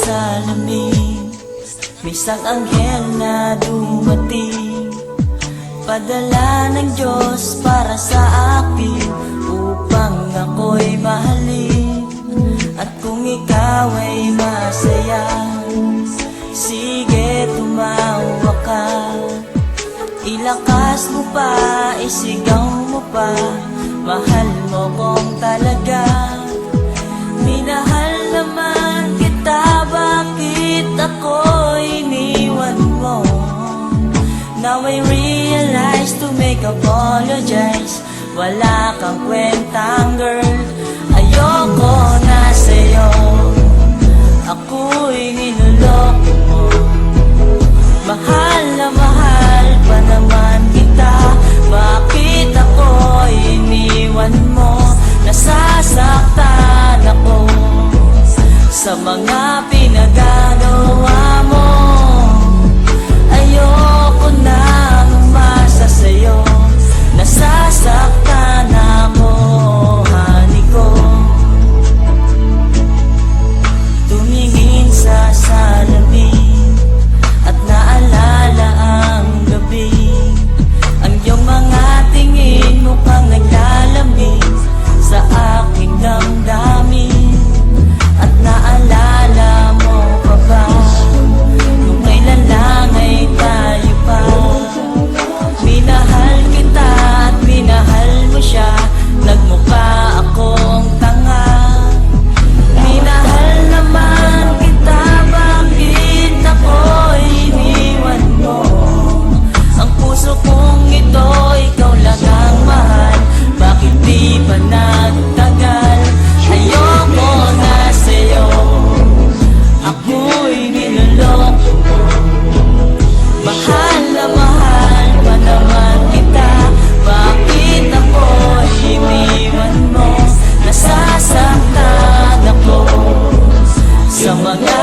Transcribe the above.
salamin, may isang anghel na dumating, padala ng Diyos para sa akin, upang ako'y mahalin. At kung ikaw ay masaya, sige tumawa ka, ilakas mo pa, isigaw mo pa, mahal mo kong talaga. Minahal naman kita, bakit ako iniwan mo? Now I realize to make apologize, wala kang kwentang girl, ayoko na sa'yo, ako'y niloloko mo. Mahal na mahal pa naman kita, bakit ako'y iniwan mo? Nasasaktan ako sa mga pinagagawa mo. Ayoko na umasa sa'yo, nasasaktan ako, honey ko. Tumingin sa salamin at naalala ang gabi, ang iyong mga tingin mukhang naglalamig sa aking damdamin. At naalala mo pa ba nung kailan lang ay tayo pa? Minahal kita at minahal mo siya, nagmukha akong tanga. Minahal naman kita, bakit ako'y iniwan mo? Ang puso kong ito, ikaw lang ang mahal, bakit di pa nagtagal? Ayoko na sa'yo, ako'y niloloko mo. Mahal na mahal pa naman kita, bakit ako'y iniwan mo? Nasasaktan ako sa mga